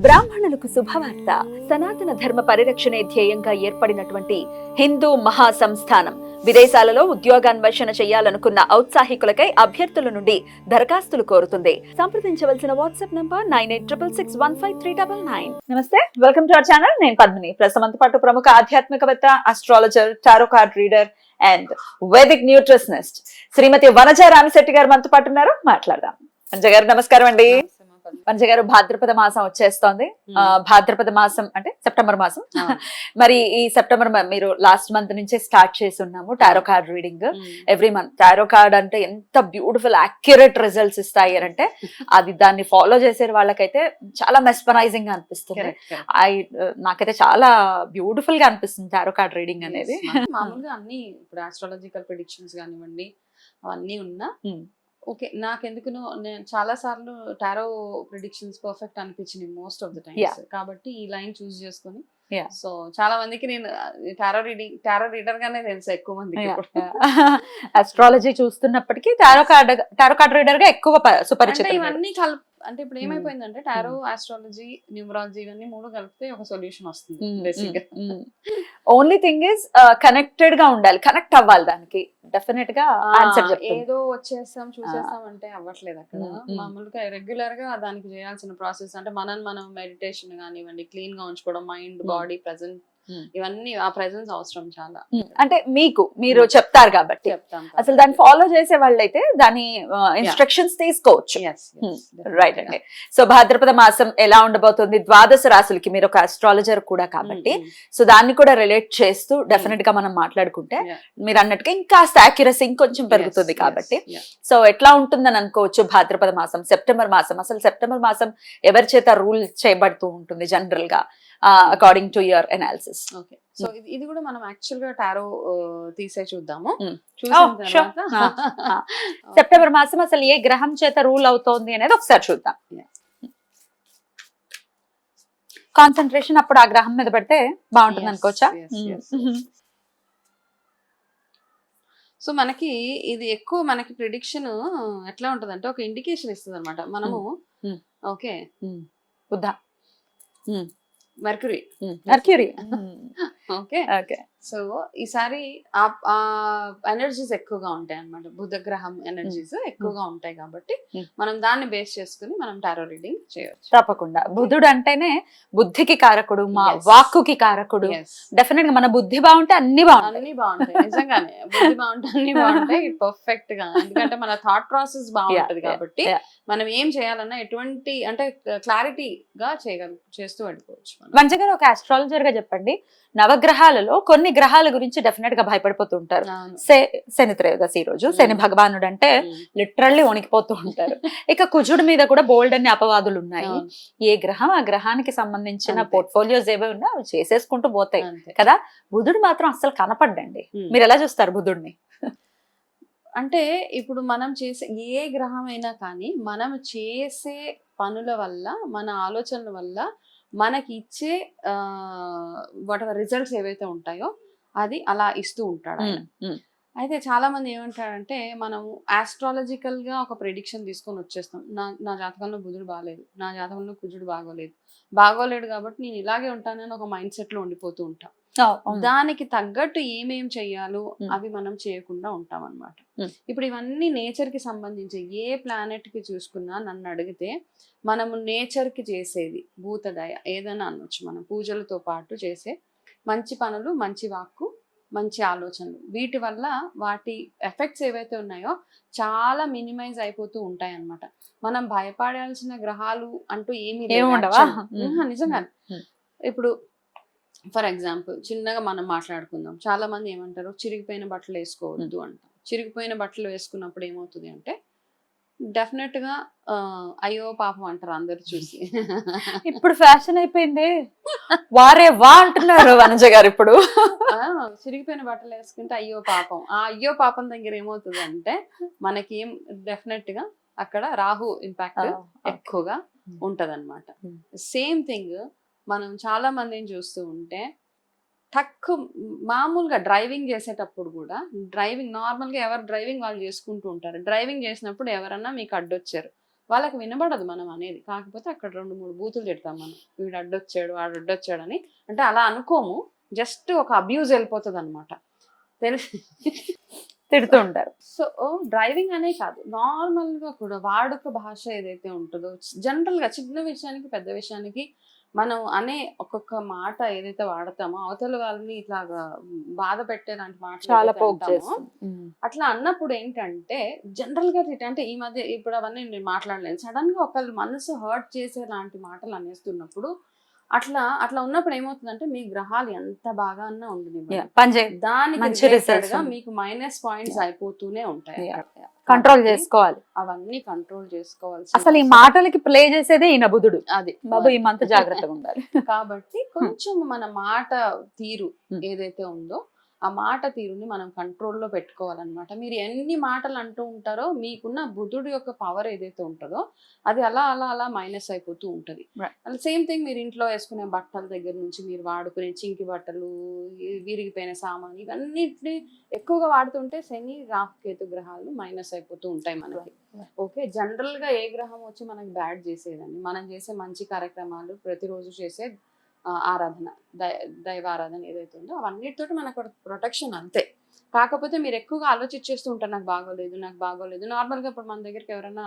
బ్రాహ్మణులకు శుభవార్త. సనాతన ధర్మ పరిరక్షణే ధ్యేయంగా ఏర్పడినటువంటి హిందూ మహాసంస్థానం విదేశాలలో ఉద్యోగాన్వేషణ చేయాలనుకున్న ఔత్సాహికులకై అభ్యర్థుల నుండి దరఖాస్తులు కోరుతుంది. సంప్రదించవలసిన వాట్సాప్ నంబర్ 9866155399. నమస్తే, వెల్కమ్ టు అవర్ ఛానల్. నేను పద్మిని. ప్రస్తుతం పాటు ప్రముఖ ఆధ్యాత్మికవేత్త, astrologer, tarot card reader and Vedic nutritionist Srimathi Vanaja Ramisetty garu మనతో పాటు ఉన్నారు. మాట్లాడదాం. వనజ గారు నమస్కారం అండి. వనజ గారు, భాద్రపద మాసం వచ్చేస్తోంది. భాద్రపద మాసం అంటే సెప్టెంబర్ మాసం. మరి ఈ సెప్టెంబర్ మీరు లాస్ట్ మంత్ నుంచే స్టార్ట్ చేసి ఉన్నాము tarot card reading. Every month tarot card అంటే ఎంత బ్యూటిఫుల్ యాక్యురేట్ రిజల్ట్స్ ఇస్తాయి అంటే అది దాన్ని ఫాలో చేసే వాళ్ళకైతే చాలా మెస్పరైజింగ్ గా అనిపిస్తుంది. నాకైతే చాలా బ్యూటిఫుల్ గా అనిపిస్తుంది టారో కార్డ్ రీడింగ్ అనేది. మామూలుగా అన్ని ఇప్పుడు ఆస్ట్రాలజికల్ ప్రిడిక్షన్స్ కానివ్వండి అవన్నీ ఉన్నా ఓకే, నాకెందుకునో నేను చాలా సార్లు టారో ప్రిడిక్షన్స్ పర్ఫెక్ట్ అనిపించింది మోస్ట్ ఆఫ్ ద టైమ్స్. కాబట్టి ఈ లైన్ చూస్ చేసుకొని సో చాలా మందికి నేను టారో రీడర్ గానే తెలుసు ఎక్కువ మందికి. అస్ట్రాలజీ చూస్తున్నప్పటికీ టారో కార్డ్ రీడర్ గా ఎక్కువ సుపరిచితం. ఇవన్నీ అంటే ఇప్పుడు ఏమైపోయిందంటే టారో, ఆస్ట్రాలజీ, న్యూమరాలజీ ఇవన్నీ మూడు కలిపితే ఒక సొల్యూషన్ వస్తుంది బేసిక్ గా. ఓన్లీ థింగ్ ఇస్ కనెక్టెడ్ గా ఉండాలి, కనెక్ట్ అవ్వాలి దానికి. డెఫినెట్ గా ఏదో వచ్చేస్తాం చూసేస్తాం అంటే అవ్వట్లేదు అక్కడ. మామూలుగా రెగ్యులర్ గా దానికి చేయాల్సిన ప్రాసెస్ అంటే మనం మెడిటేషన్ కానివ్వండి, క్లీన్ గా ఉంచుకోవడం, మైండ్, బాడీ ప్రెజెంట్, ఇవన్నీ ఆ ప్రెజెన్స్ అవసరం చాలా. అంటే మీరు చెప్తారు కాబట్టి అసలు దాన్ని ఫాలో చేసే వాళ్ళైతే దాని ఇన్స్ట్రక్షన్స్ తీసుకోవచ్చు. రైట్ అండి. సో భాద్రపద మాసం ఎలా ఉండబోతుంది, ద్వాదశ రాశులకి మీరు ఒక అస్ట్రాలజర్ కూడా కాబట్టి సో దాన్ని కూడా రిలేట్ చేస్తూ డెఫినెట్ గా మనం మాట్లాడుకుంటే మీరు అన్నట్టుగా ఇంకా యాక్యురసీ ఇంకొంచెం పెరుగుతుంది కాబట్టి సో ఎట్లా ఉంటుందని అనుకోవచ్చు. భాద్రపద మాసం, సెప్టెంబర్ మాసం, అసలు సెప్టెంబర్ మాసం ఎవరి చేత రూల్ చేయబడుతూ ఉంటుంది జనరల్ గా according to your analysis? Okay, so ఇది కూడా మనం యాక్చువల్ గా టారో తీసే చూద్దాము. సెప్టెంబర్ మాసం అసలు ఏ గ్రహం చేత రూల్ అవుతోంది అనేది ఒకసారి చూద్దాం. కాన్సన్ట్రేషన్ అప్పుడు ఆ గ్రహం మీద పెడితే బాగుంటుంది అనుకోవచ్చా? సో మనకి ఇది ఎక్కువ మనకి ప్రిడిక్షన్ ఎట్లా ఉంటదంటే ఒక ఇండికేషన్ ఇస్తుంది అనమాట. మనము okay mercury okay okay. So ఈసారి ఆ ఎనర్జీస్ ఎక్కువగా ఉంటాయి అన్నమాట. బుధ గ్రహం ఎనర్జీస్ ఎక్కువగా ఉంటాయి కాబట్టి మనం దాన్ని బేస్ చేసుకుని మనం టారో రీడింగ్ చేయొచ్చు. తప్పకుండా. బుధుడు అంటేనే బుద్ధికి కారకుడు, మా వాక్కుకి కారకుడు. డెఫినెట్ గా మన బుద్ధి బాగుంటే అన్ని బాగుంటాయి. నిజంగానే బుద్ధి బాగుంటే అన్ని బాగుంటాయి పర్ఫెక్ట్ గా. ఎందుకంటే మన థాట్ ప్రాసెస్ బాగుంటది కాబట్టి మనం ఏం చేయాలన్నా ఎటువంటి అంటే క్లారిటీగా చేస్తూ వెళ్ళిపోవచ్చు. మంచిగా ఒక ఆస్ట్రాలజర్ గా చెప్పండి, నవగ్రహాలలో కొన్ని గ్రహాల గురించి డెఫినెట్ గా భయపడిపోతూ ఉంటారు. శని త్రయోదశి రోజు శని భగవానుడు అంటే లిటరల్లీ వణికిపోతూ ఉంటారు. ఇక కుజుడి మీద కూడా బోల్డ్ అన్ని అపవాదులు ఉన్నాయి. ఏ గ్రహం ఆ గ్రహానికి సంబంధించిన పోర్ట్ఫోలియోస్ ఏవో ఉన్నా అవి చేసేసుకుంటూ పోతాయి కదా. బుధుడు మాత్రం అస్సలు కనపడ్డండి. మీరు ఎలా చూస్తారు బుధుడిని? అంటే ఇప్పుడు మనం చేసే ఏ గ్రహం అయినా కానీ మనం చేసే పనుల వల్ల, మన ఆలోచనల వల్ల మనకి ఇచ్చే వాట్ ఎవర్ రిజల్ట్స్ ఏవైతే ఉంటాయో అది అలా ఇస్తూ ఉంటాడు ఆయన. అయితే చాలా మంది ఏమంటారంటే మనం ఆస్ట్రాలజికల్ గా ఒక ప్రెడిక్షన్ తీసుకొని వచ్చేస్తాం. నా జాతకంలో బుధుడు బాగాలేదు, నా జాతకంలో కుజుడు బాగోలేడు కాబట్టి నేను ఇలాగే ఉంటానని ఒక మైండ్ సెట్ లో ఉండిపోతూ ఉంటాం. దానికి తగ్గట్టు ఏమేం చెయ్యాలో అవి మనం చేయకుండా ఉంటాం అన్నమాట. ఇప్పుడు ఇవన్నీ నేచర్ కి సంబంధించి ఏ ప్లానెట్ కి చూసుకున్నా నన్ను అడిగితే మనము నేచర్ కి చేసేది భూతదయ ఏదైనా అనొచ్చు. మనం పూజలతో పాటు చేసే మంచి పనులు, మంచి వాక్కు, మంచి ఆలోచనలు, వీటి వల్ల వాటి ఎఫెక్ట్స్ ఏవైతే ఉన్నాయో చాలా మినిమైజ్ అయిపోతూ ఉంటాయి అన్నమాట. మనం భయపడాల్సిన గ్రహాలు అంటూ ఏమీ నిజంగా. ఇప్పుడు ఫర్ ఎగ్జాంపుల్ చిన్నగా మనం మాట్లాడుకుందాం. చాలా మంది ఏమంటారు, చిరిగిపోయిన బట్టలు వేసుకోవద్దు అంటాం. చిరిగిపోయిన బట్టలు వేసుకున్నప్పుడు ఏమవుతుంది అంటే డెఫినెట్ గా అయ్యో పాపం అంటారు అందరు చూసి. ఇప్పుడు ఫ్యాషన్ అయిపోయింది, వారే వా అంటున్నారు వనజ గారు. ఇప్పుడు చిరిగిపోయిన బట్టలు వేసుకుంటే అయ్యో పాపం. ఆ అయ్యో పాపం దగ్గర ఏమవుతుంది అంటే మనకి డెఫినెట్ గా అక్కడ రాహు ఇంపాక్ట్ ఎక్కువగా ఉంటదన్నమాట. సేమ్ థింగ్ మనం చాలా మందిని చూస్తూ ఉంటే మామూలుగా డ్రైవింగ్ చేసేటప్పుడు కూడా నార్మల్గా ఎవరు డ్రైవింగ్ వాళ్ళు చేసుకుంటూ ఉంటారు. డ్రైవింగ్ చేసినప్పుడు ఎవరన్నా మీకు అడ్డొచ్చారు, వాళ్ళకి వినబడదు మనం అనేది. కాకపోతే అక్కడ 2-3 బూతులు తిడతాం మనం. వీడు అడ్డొచ్చాడు, వాడు అడ్డొచ్చాడని. అంటే అలా అనుకోము. జస్ట్ ఒక అబ్యూజ్ వెళ్ళిపోతుందన్నమాట. తెలిసి తిడుతూ ఉంటారు. సో డ్రైవింగ్ అనే కాదు, నార్మల్‌గా కూడా వాడుక భాష ఏదైతే ఉంటదో జనరల్‌గా చిన్న విషయానికి, పెద్ద విషయానికి మనం అనే ఒక్కొక్క మాట ఏదైతే వాడతామో అవతల వాళ్ళని ఇట్లాగా బాధ పెట్టేలాంటి మాటలు చాలా ఏదైతే పోక్ అంటామో, చేస్తుంది. అట్లా అన్నప్పుడు ఏంటంటే జనరల్‌గా అంటే ఈ మధ్య ఇప్పుడు అవన్నీ నేను మాట్లాడలేను. సడన్‌గా ఒకళ్ళ మనసు హర్ట్ చేసేలాంటి మాటలు అనేస్తున్నప్పుడు అట్లా ఉన్నప్పుడు ఏమవుతుందంటే మీ గ్రహాలు ఎంత బాగా అన్నా ఉండనివ్వండి, దానికి మంచి రిలేటెడ్ రిజల్ట్స్ గా మీకు మైనస్ పాయింట్స్ అయిపోతూనే ఉంటాయి. కంట్రోల్ కాబట్టి చేసుకోవాలి. అవన్నీ కంట్రోల్ చేసుకోవాల్సి అసలు ఈ మాటలకి ప్లే చేసేదే ఈయన బుధుడు. అది బాబు ఈ మంత్ జాగ్రత్తగా ఉండాలి. కాబట్టి కొంచెం మన మాట తీరు Hmm. ఏదైతే ఉందో ఆ మాట తీరుని మనం కంట్రోల్లో పెట్టుకోవాలన్నమాట. మీరు ఎన్ని మాటలు అంటూ ఉంటారో మీకున్న బుధుడు యొక్క పవర్ ఏదైతే ఉంటుందో అది అలా అలా అలా మైనస్ అయిపోతూ ఉంటుంది. Right. అండ్ సేమ్ థింగ్ మీరు ఇంట్లో వేసుకునే బట్టల దగ్గర నుంచి మీరు వాడుకునే చింకి బట్టలు, విరిగిపోయిన సామాన్, ఇవన్నిటిని ఎక్కువగా వాడుతుంటే శని రాహు కేతు గ్రహాలు మైనస్ అయిపోతూ ఉంటాయి మనకి. ఓకే, జనరల్ గా ఏ గ్రహం వచ్చి మనకి బ్యాడ్ చేసేదండి, మనం చేసే మంచి కార్యక్రమాలు, ప్రతిరోజు చేసే ఆరాధన, దైవ ఆరాధన ఏదైతే ఉందో అవన్నిటితోటి మనకు ప్రొటెక్షన్ అంతే. కాకపోతే మీరు ఎక్కువగా ఆలోచించేస్తూ ఉంటారు నాకు బాగోలేదు. నార్మల్గా ఇప్పుడు మన దగ్గరికి ఎవరైనా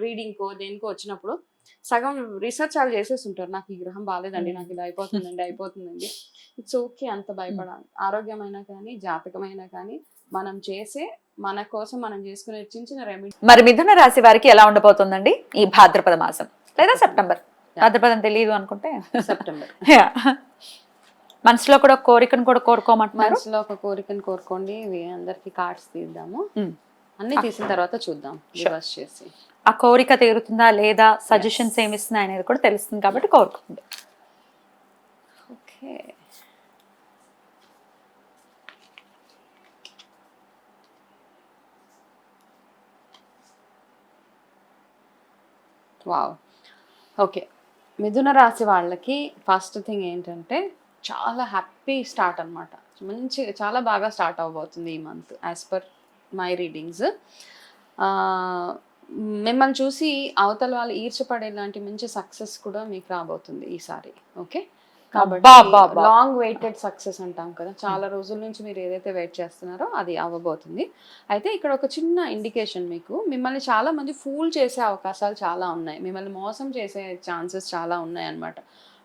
రీడింగ్కో దేనికో వచ్చినప్పుడు సగం రీసెర్చ్ వాళ్ళు చేసేస్తుంటారు. నాకు ఈ గ్రహం బాగాలేదండి, నాకు ఇది అయిపోతుందండి. ఇట్స్ ఓకే, అంత భయపడాలి. ఆరోగ్యమైనా కానీ జాతకమైనా కానీ మనం చేసే మన కోసం మనం చేసుకునే చిన్న చిన్న రెమెడీ. మరి మిథున రాశి వారికి ఎలా ఉండబోతుందండి ఈ భాద్రపద మాసం లేదా సెప్టెంబర్? భాద్రపదం తెలియదు అనుకుంటే సెప్టెంబర్. మనసులో కూడా కోరికను కూడా కోరుకోమంటున్నారు. మనసులో ఒక కోరికను కోరుకోండి. అందరికి కార్డ్స్ తీద్దాము, అన్ని తీసిన తర్వాత చూద్దాం రివర్స్ చేసి ఆ కోరిక తీరుతుందా లేదా, సజెషన్స్ ఏమి ఇస్తున్నాయి అనేది కూడా తెలుస్తుంది కాబట్టి కోరుకోండి. Okay, wow. ఓకే, మిథున రాశి వాళ్ళకి ఫస్ట్ థింగ్ ఏంటంటే చాలా హ్యాపీ స్టార్ట్ అనమాట. చాలా బాగా స్టార్ట్ అవబోతుంది ఈ month as per my readings. మిమ్మల్ని చూసి అవతల వాళ్ళు ఈర్చపడేలాంటి మంచి సక్సెస్ కూడా మీకు రాబోతుంది ఈసారి. ఓకే, కాబట్టి లాంగ్ వెయిటెడ్ సక్సెస్ అంటాం కదా, చాలా రోజుల నుంచి మీరు ఏదైతే వెయిట్ చేస్తున్నారో అది అవ్వబోతుంది. అయితే ఇక్కడ ఒక చిన్న ఇండికేషన్, మీకు మిమ్మల్ని చాలా మంది ఫూల్ చేసే అవకాశాలు చాలా ఉన్నాయి, మిమ్మల్ని మోసం చేసే ఛాన్సెస్ చాలా ఉన్నాయి అన్నమాట.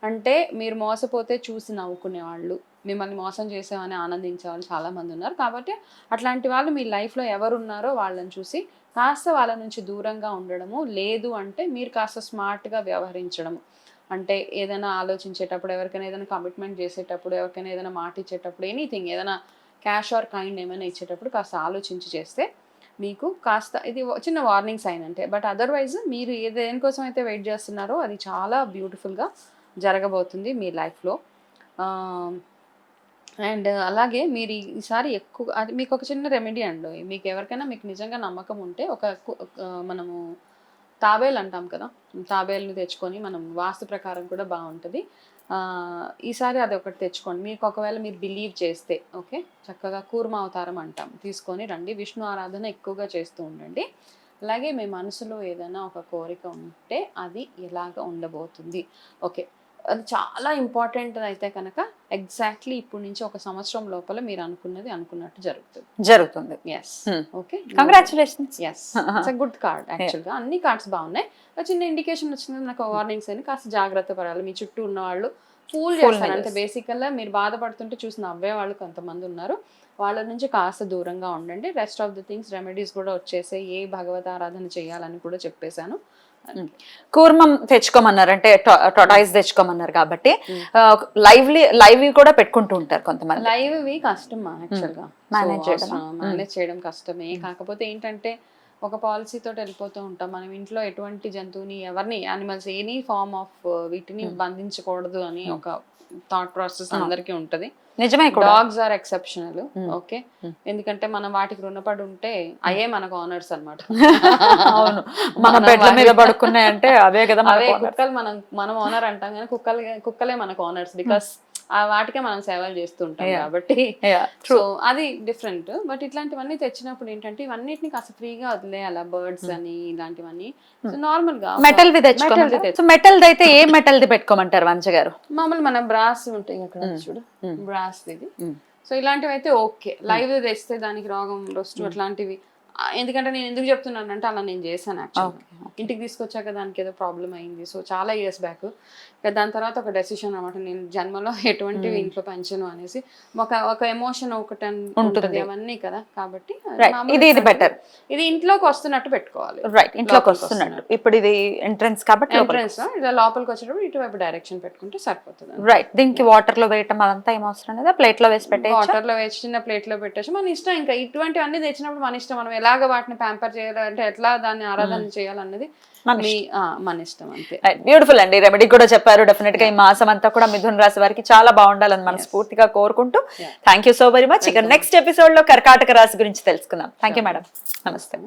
అంటే మీరు మోసపోతే చూసి నవ్వుకునే వాళ్ళు, మిమ్మల్ని మోసం చేసామని ఆనందించే వాళ్ళు చాలా మంది ఉన్నారు. కాబట్టి అట్లాంటి వాళ్ళు మీ లైఫ్లో ఎవరున్నారో వాళ్ళని చూసి కాస్త వాళ్ళ నుంచి దూరంగా ఉండడము, లేదు అంటే మీరు కాస్త స్మార్ట్గా వ్యవహరించడము. అంటే ఏదైనా ఆలోచించేటప్పుడు, ఎవరికైనా ఏదైనా కమిట్మెంట్ చేసేటప్పుడు, ఎవరికైనా ఏదైనా మాట ఇచ్చేటప్పుడు, ఎనీథింగ్ ఏదైనా క్యాష్ ఆర్ కైండ్ ఏమైనా ఇచ్చేటప్పుడు కాస్త ఆలోచించి చేస్తే మీకు కాస్త ఇది చిన్న వార్నింగ్ సైన్ అంటే. బట్ అదర్వైజ్ మీరు దేనికోసం అయితే వెయిట్ చేస్తున్నారో అది చాలా బ్యూటిఫుల్గా జరగబోతుంది మీ లైఫ్లో. అండ్ అలాగే మీరు ఈసారి ఎక్కువ అది మీకు ఒక చిన్న రెమెడీ అండి. మీకు ఎవరికైనా మీకు నిజంగా నమ్మకం ఉంటే మనము తాబేలు అంటాం కదా, తాబేలుని తెచ్చుకొని మనం వాస్తు ప్రకారం కూడా బాగుంటుంది. ఈసారి అది ఒకటి తెచ్చుకోండి. మీకు ఒకవేళ మీరు బిలీవ్ చేస్తే ఓకే, చక్కగా కూర్మ అవతారం అంటాం, తీసుకొని రండి. విష్ణు ఆరాధన ఎక్కువగా చేస్తూ ఉండండి. అలాగే మీ మనసులో ఏదైనా ఒక కోరిక ఉంటే అది ఎలాగ ఉండబోతుంది. ఓకే, అది చాలా ఇంపార్టెంట్ అయితే కనుక ఎగ్జాక్ట్లీ ఇప్పుడు నుంచి 1 సంవత్సరం లోపల మీరు అనుకున్నది అనుకున్నట్టు జరుగుతుంది. Yes, okay, congratulations. Yes, it's a good card యాక్చువల్గా. అన్ని కార్డ్స్ బాగున్నాయి. చిన్న ఇండికేషన్ వచ్చింది నాకు, వార్నింగ్స్ అని కాస్త జాగ్రత్త పడాలి. మీ చుట్టూ ఉన్న వాళ్ళు ఫూల్ చేస్తారు అంటే బేసికల్గా మీరు బాధపడుతుంటే చూసి నవ్వే వాళ్ళు కొంతమంది ఉన్నారు, వాళ్ళ నుంచి కాస్త దూరంగా ఉండండి. Rest of the things remedies కూడా వచ్చేసాయి. ఏ భగవత ఆరాధన చేయాలని కూడా చెప్పేశాను. కూర్మం తెచ్చుకోమన్నారు అంటే టొటాయిస్ తెచ్చుకోమన్నారు కాబట్టి లైవ్ కూడా పెట్టుకుంటూ ఉంటారు కొంతమంది. లైవ్ కష్టమా యాక్చువల్గా, మేనేజ్ చేయడం కష్టమే. కాకపోతే ఏంటంటే ఒక పాలసీ తోటి వెళ్ళిపోతూ ఉంటాం మనం. ఇంట్లో ఎటువంటి జంతువుని, ఎవరిని, యానిమల్స్, ఎనీ ఫార్మ్ ఆఫ్ వీటిని బంధించకూడదు అని ఒక థాట్ ప్రాసెస్ అందరికీ ఉంటది. నిజమే, డాగ్స్ ఆర్ ఎక్సెప్షనల్. ఓకే, ఎందుకంటే మనం వాటికి రుణపడి ఉంటే అయ్యే మనకు ఆనర్స్ అనమాట. అవును, మన బెడ్ల మీద పడుకున్నాయంటే అవే కదా. అవే కుక్కలు మనం ఓనర్ అంటాం కానీ కుక్కలే మనకు ఆనర్స్. బికాస్ ఆ వాటికే మనం సేవలు చేస్తుంటాం Yeah. కాబట్టి ట్రూ. సో అది డిఫరెంట్. బట్ ఇట్లాంటివన్నీ తెచ్చినప్పుడు ఏంటంటే ఇవన్నిటిని కాస్త ఫ్రీగా వదిలేయాల, బర్డ్స్ అని ఇలాంటివన్నీ. సో నార్మల్ గా మెటల్ వి తెచ్చుకోమంటారు. సో మెటల్ ది అయితే ఏ మెటల్ ది పెట్టుకోమంటారు వంశ గారు? మామూలు మన బ్రాస్ ఉంటాయి అక్కడ చూడు, బ్రాస్ ఇది. సో ఇలాంటివి అయితే ఓకే. లైవ్ తెస్తే దానికి రోగం రొస్టు అట్లాంటివి ఎందుకంటే నేను ఎందుకు చెప్తున్నానంటే అలా నేను చేశాను యాక్చువల్గా. ఇంటికి తీసుకొచ్చాక దానికి ఏదో ప్రాబ్లం అయింది. సో చాలా ఇయర్స్ బ్యాక్ దాని తర్వాత ఒక డెసిషన్ అనమాట, నేను జన్మలో ఎటువంటివి ఇంట్లో పెంచను అనేసి. ఒక ఎమోషన్ ఒకటి ఉంటుంది అవన్నీ కదా, కాబట్టి ఇది బెటర్. ఇది ఇంట్లోకి వస్తున్నట్టు పెట్టుకోవాలి. రైట్, ఇంట్లోకి వస్తున్నట్టు. ఇప్పుడు ఇది ఎంట్రన్స్ కాబట్టి ఎంట్రన్స్ ఇలా లోపలికి వచ్చేటప్పుడు ఇటువైపు డైరెక్షన్ పెట్టుకుంటే సరిపోతుంది. రైట్. దీనికి వాటర్ లో వేయటం అదంతా ఏం అవసరం లేదా? ప్లేట్ లో వేసి పెట్టే వాటర్ లో వేసి చిన్న ప్లేట్ లో పెట్టేసి మన ఇష్టం. ఇంకా ఇటువంటివన్నీ తెచ్చినప్పుడు మన ఇష్టం, మనం ఎలాగ వాటిని ప్యాంపర్ చేయాలంటే ఎట్లా దాన్ని ఆరాధన చేయాలన్నది మన ఇష్టం అంతే. బ్యూటిఫుల్ అండి, రెమెడీ కూడా చెప్పారు. డెఫినెట్ గా ఈ మాసం అంతా కూడా మిథున రాశి వారికి చాలా బాగుండాలని మనస్ఫూర్తిగా కోరుకుంటూ thank you so very much. ఇక నెక్స్ట్ ఎపిసోడ్ లో కర్కాటక రాశి గురించి తెలుసుకుందాం. థ్యాంక్ యూ మేడం, నమస్తే.